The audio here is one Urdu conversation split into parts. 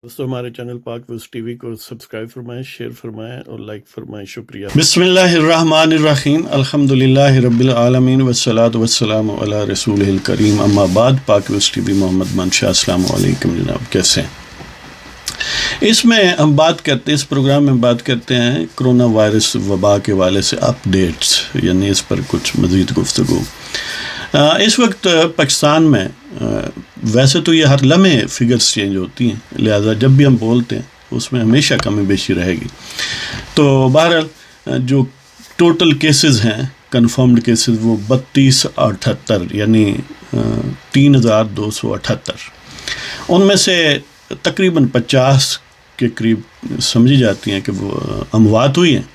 دوستو ہمارے چینل پاک ویوز ٹی وی کو سبسکرائب فرمائیں، شیئر فرمائیں اور لائک فرمائیں، شکریہ۔ بسم اللہ الرحمن الرحیم، الحمدللہ رب العالمین والصلاة والسلام علی رسولہ الکریم، اما بعد۔ پاک ویوز ٹی وی محمد منشا، السلام علیکم جناب، کیسے ہیں؟ اس میں ہم بات کرتے ہیں، اس پروگرام میں بات کرتے ہیں کرونا وائرس وبا کے حوالے سے اپڈیٹس، یعنی اس پر کچھ مزید گفتگو۔ اس وقت پاکستان میں ویسے تو یہ ہر لمحے فگرز چینج ہوتی ہیں، لہذا جب بھی ہم بولتے ہیں اس میں ہمیشہ کمی بیشی رہے گی۔ تو بہرحال جو ٹوٹل کیسز ہیں، کنفرمڈ کیسز، وہ 3278، یعنی 3278۔ ان میں سے تقریباً 50 کے قریب سمجھی جاتی ہیں کہ وہ اموات ہوئی ہیں،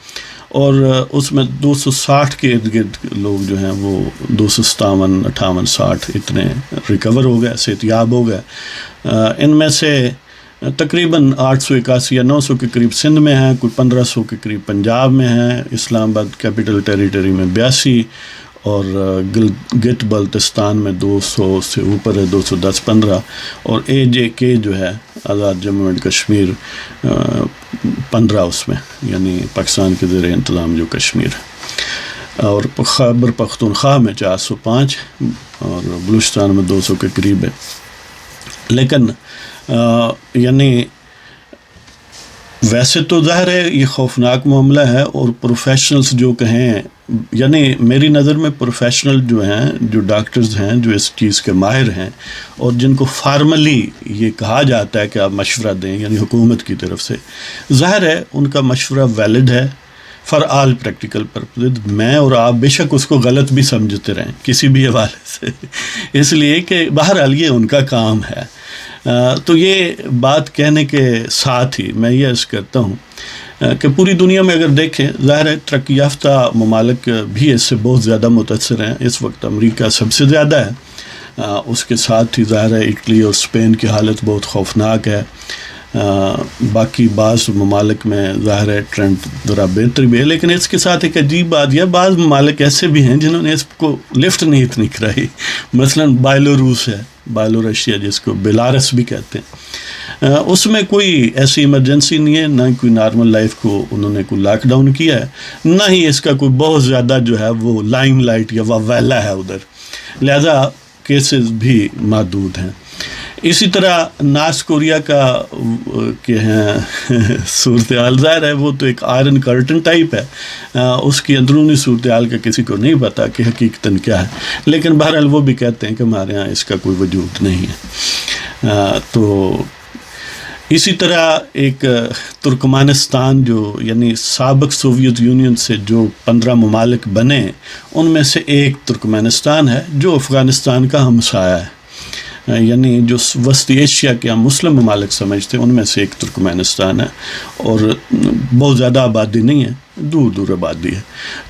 اور اس میں 260 کے ارد گرد لوگ جو ہیں وہ 257، 58، 60 اتنے ریکور ہو گئے، صحتیاب ہو گئے۔ ان میں سے تقریباً 881 یا 900 کے قریب سندھ میں ہیں، کوئی 1500 کے قریب پنجاب میں ہیں، اسلام آباد کیپٹل ٹیریٹری میں 82، اور گلگت بلتستان میں 200 سے اوپر ہے، 210، 15، اور AJK جو ہے آزاد جموں اینڈ کشمیر 15 اس میں، یعنی پاکستان کے زیر انتظام جو کشمیر ہے، اور خیبر پختونخوا میں 405 اور بلوچستان میں 200 کے قریب ہے۔ لیکن یعنی ویسے تو ظاہر ہے یہ خوفناک معاملہ ہے، اور پروفیشنلز جو کہیں، یعنی میری نظر میں پروفیشنل جو ہیں، جو ڈاکٹرز ہیں، جو اس چیز کے ماہر ہیں، اور جن کو فارملی یہ کہا جاتا ہے کہ آپ مشورہ دیں، یعنی حکومت کی طرف سے، ظاہر ہے ان کا مشورہ ویلڈ ہے فار آل پریکٹیکل پرپز۔ میں اور آپ بے شک اس کو غلط بھی سمجھتے رہیں کسی بھی حوالے سے، اس لیے کہ بہرحال یہ ان کا کام ہے۔ تو یہ بات کہنے کے ساتھ ہی میں یہ عرض کرتا ہوں کہ پوری دنیا میں اگر دیکھیں، ظاہر ہے ترقی یافتہ ممالک بھی اس سے بہت زیادہ متاثر ہیں۔ اس وقت امریکہ سب سے زیادہ ہے، اس کے ساتھ ہی ظاہر ہے اٹلی اور اسپین کی حالت بہت خوفناک ہے۔ باقی بعض ممالک میں ظاہر ہے ٹرینڈ ذرا بہتر بھی ہے، لیکن اس کے ساتھ ایک عجیب بات یہ، بعض ممالک ایسے بھی ہیں جنہوں نے اس کو لفٹ نہیں اتنی کرائی، مثلاً بائلوروس ہے، بائلورشیا جس کو بیلارس بھی کہتے ہیں، اس میں کوئی ایسی ایمرجنسی نہیں ہے، نہ کوئی نارمل لائف کو انہوں نے کوئی لاک ڈاؤن کیا ہے، نہ ہی اس کا کوئی بہت زیادہ جو ہے وہ لائم لائٹ یا واویلا ہے ادھر، لہذا کیسز بھی محدود ہیں۔ اسی طرح نارتھ کوریا کا کہ ہیں صورتحال، ظاہر ہے وہ تو ایک آئرن کرٹن ٹائپ ہے، اس کی اندرونی صورتحال کا کسی کو نہیں پتہ کہ حقیقتاً کیا ہے، لیکن بہرحال وہ بھی کہتے ہیں کہ ہمارے ہاں اس کا کوئی وجود نہیں ہے۔ تو اسی طرح ایک ترکمانستان جو، یعنی سابق سوویت یونین سے جو 15 ممالک بنے، ان میں سے ایک ترکمانستان ہے جو افغانستان کا ہمسایہ ہے، یعنی جو وسطی ایشیا کے ہم مسلم ممالک سمجھتے ہیں ان میں سے ایک ترکمانستان ہے، اور بہت زیادہ آبادی نہیں ہے، دور دور آبادی ہے۔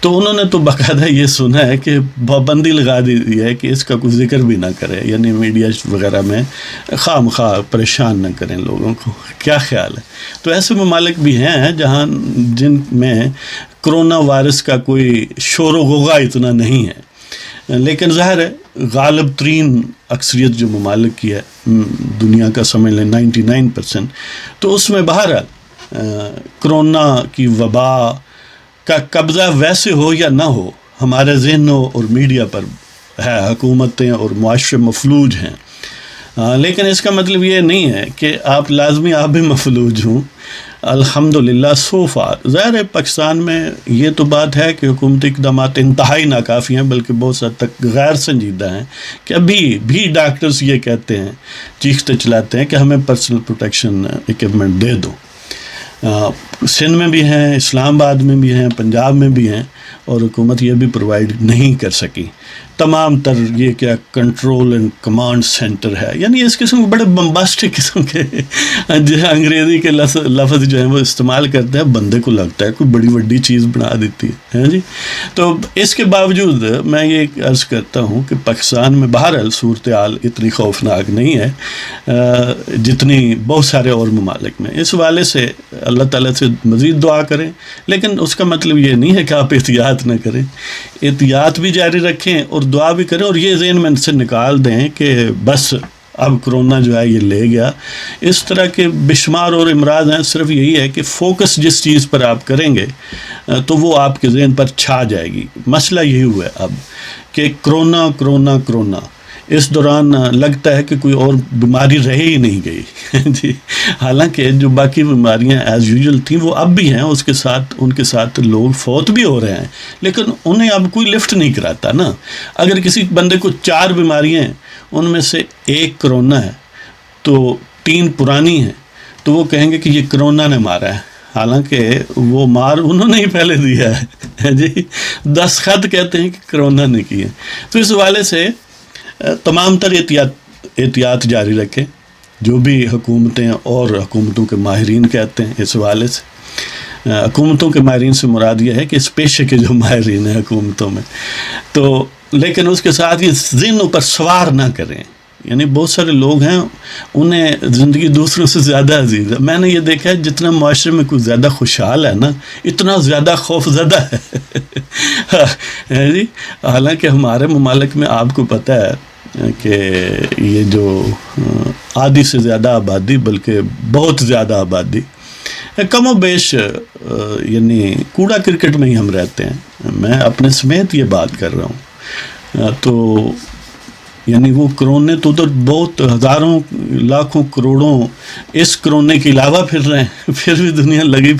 تو انہوں نے تو باقاعدہ یہ سنا ہے کہ پابندی لگا دی ہے کہ اس کا کوئی ذکر بھی نہ کرے، یعنی میڈیا وغیرہ میں خواہ مخواہ پریشان نہ کریں لوگوں کو۔ کیا خیال ہے؟ تو ایسے ممالک بھی ہیں جہاں جن میں کرونا وائرس کا کوئی شور و غوغا اتنا نہیں ہے، لیکن ظاہر ہے غالب ترین اکثریت جو ممالک کی ہے، دنیا کا سمجھ لیں 99%، تو اس میں بہرحال کرونا کی وبا کا قبضہ ویسے ہو یا نہ ہو ہمارے ذہنوں اور میڈیا پر ہے، حکومتیں اور معاشرے مفلوج ہیں، لیکن اس کا مطلب یہ نہیں ہے کہ آپ لازمی آپ بھی مفلوج ہوں۔ الحمدللہ سو فار ظاہر ہے پاکستان میں یہ تو بات ہے کہ حکومتی اقدامات انتہائی ناکافی ہیں، بلکہ بہت حد تک غیر سنجیدہ ہیں، کہ ابھی بھی ڈاکٹرز یہ کہتے ہیں، چیختے چلاتے ہیں کہ ہمیں پرسنل پروٹیکشن ایکوپمنٹ دے دو۔ سندھ میں بھی ہیں، اسلام آباد میں بھی ہیں، پنجاب میں بھی ہیں، اور حکومت یہ بھی پرووائڈ نہیں کر سکی۔ تمام تر یہ کیا کنٹرول اینڈ کمانڈ سینٹر ہے، یعنی اس قسم کے بڑے بمباسٹک قسم کے انگریزی کے لفظ جو ہیں وہ استعمال کرتے ہیں، بندے کو لگتا ہے کوئی بڑی بڑی چیز بنا دیتی ہے جی۔ تو اس کے باوجود میں یہ عرض کرتا ہوں کہ پاکستان میں بہرحال صورتحال اتنی خوفناک نہیں ہے جتنی بہت سارے اور ممالک میں۔ اس حوالے سے اللہ تعالیٰ سے مزید دعا کریں، لیکن اس کا مطلب یہ نہیں ہے کہ آپ احتیاط نہ کریں، احتیاط بھی جاری رکھیں اور دعا بھی کریں، اور یہ ذہن میں سے نکال دیں کہ بس اب کرونا جو ہے یہ لے گیا. اس طرح کے بے شمار اور امراض ہیں. صرف یہی ہے کہ فوکس جس چیز پر آپ کریں گے تو وہ آپ کے ذہن پر چھا جائے گی. مسئلہ یہی ہوا ہے اب کہ کرونا کرونا کرونا، اس دوران لگتا ہے کہ کوئی اور بیماری رہ ہی نہیں گئی جی. حالانکہ جو باقی بیماریاں ایز یوزول تھیں وہ اب بھی ہیں، اس کے ساتھ ان کے ساتھ لوگ فوت بھی ہو رہے ہیں، لیکن انہیں اب کوئی لفٹ نہیں کراتا نا. اگر کسی بندے کو 4 بیماریاں ہیں، ان میں سے 1 کرونا ہے تو 3 پرانی ہیں، تو وہ کہیں گے کہ یہ کرونا نے مارا ہے، حالانکہ وہ مار انہوں نے ہی پہلے دیا ہے جی. 10 خط کہتے ہیں کہ کرونا نے کیے. تو اس حوالے سے تمام تر احتیاط جاری رکھیں، جو بھی حکومتیں اور حکومتوں کے ماہرین کہتے ہیں. اس حوالے سے حکومتوں کے ماہرین سے مراد یہ ہے کہ اس پیشے کے جو ماہرین ہیں حکومتوں میں، تو لیکن اس کے ساتھ یہ ذہنوں پر سوار نہ کریں. یعنی بہت سارے لوگ ہیں انہیں زندگی دوسروں سے زیادہ عزیز ہے. میں نے یہ دیکھا ہے جتنا معاشرے میں کوئی زیادہ خوشحال ہے نا، اتنا زیادہ خوف زدہ ہے جی. حالانکہ ہمارے ممالک میں آپ کو پتہ ہے کہ یہ جو آدھی سے زیادہ آبادی، بلکہ بہت زیادہ آبادی، کم و بیش یعنی کوڑا کرکٹ میں ہی ہم رہتے ہیں. میں اپنے سمیت یہ بات کر رہا ہوں. تو یعنی وہ کرونے تو ادھر بہت ہزاروں لاکھوں کروڑوں اس کرونے کے علاوہ پھر رہے ہیں، پھر بھی دنیا لگی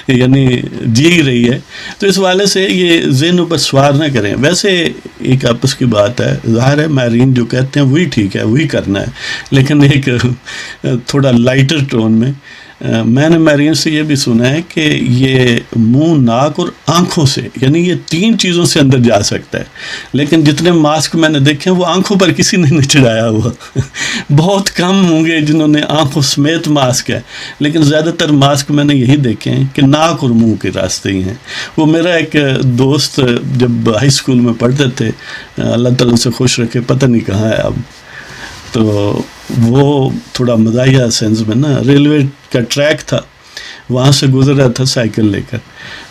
یعنی جی ہی رہی ہے. تو اس والے سے یہ ذہنوں پر سوار نہ کریں. ویسے ایک آپس کی بات ہے، ظاہر ہے ماہرین جو کہتے ہیں وہی ٹھیک ہے، وہی کرنا ہے، لیکن ایک تھوڑا لائٹر ٹون میں نے ماہرین سے یہ بھی سنا ہے کہ یہ منہ، ناک اور آنکھوں سے، یعنی یہ 3 چیزوں سے اندر جا سکتا ہے. لیکن جتنے ماسک میں نے دیکھے ہیں وہ آنکھوں پر کسی نے نہیں چڑھایا ہوا. بہت کم ہوں گے جنہوں نے آنکھوں سمیت ماسک ہے، لیکن زیادہ تر ماسک میں نے یہی دیکھے ہیں کہ ناک اور منہ کے راستے ہی ہیں. وہ میرا ایک دوست جب ہائی اسکول میں پڑھتے تھے، اللہ تعالیٰ سے خوش رکھے، پتہ نہیں کہاں ہے اب، تو وہ تھوڑا مزاحیہ سینس میں نا ریلوے کا ٹریک تھا، وہاں سے گزر رہا تھا سائیکل لے کر.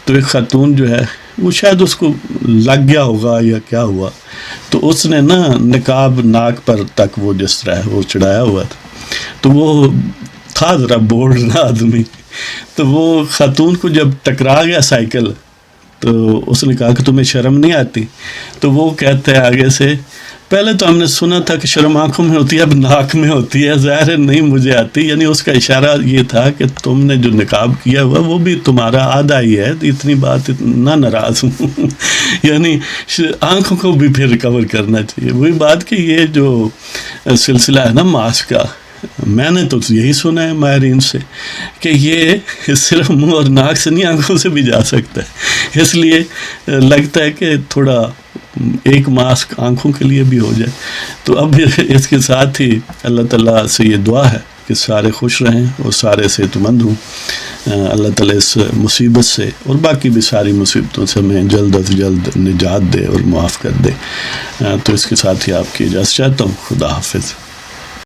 تو ایک خاتون جو ہے وہ شاید اس کو لگ گیا ہوگا یا کیا ہوا، تو اس نے نا نقاب ناک پر تک وہ جس طرح ہے وہ چڑھایا ہوا تھا. تو وہ تھا ذرا بولڈ نا آدمی، تو وہ خاتون کو جب ٹکرا گیا سائیکل تو اس نے کہا کہ تمہیں شرم نہیں آتی؟ تو وہ کہتے ہیں آگے سے، پہلے تو ہم نے سنا تھا کہ شرم آنکھوں میں ہوتی ہے، اب ناک میں ہوتی ہے، ظاہر ہے نہیں مجھے آتی. یعنی اس کا اشارہ یہ تھا کہ تم نے جو نقاب کیا ہوا وہ بھی تمہارا آدھا ہی ہے، اتنی بات نہ ناراض ہوں. یعنی آنکھوں کو بھی پھر ریکور کرنا چاہیے. وہی بات کہ یہ جو سلسلہ ہے نا ماسک کا، میں نے تو یہی سنا ہے ماہرین سے کہ یہ صرف منہ اور ناک سے نہیں، آنکھوں سے بھی جا سکتا ہے. اس لیے لگتا ہے کہ تھوڑا ایک ماسک آنکھوں کے لیے بھی ہو جائے. تو اب اس کے ساتھ ہی اللہ تعالیٰ سے یہ دعا ہے کہ سارے خوش رہیں اور سارے صحت مند ہوں. اللہ تعالیٰ اس مصیبت سے اور باقی بھی ساری مصیبتوں سے ہمیں جلد از جلد نجات دے اور معاف کر دے. تو اس کے ساتھ ہی آپ کی اجازت چاہتا ہوں. خدا حافظ.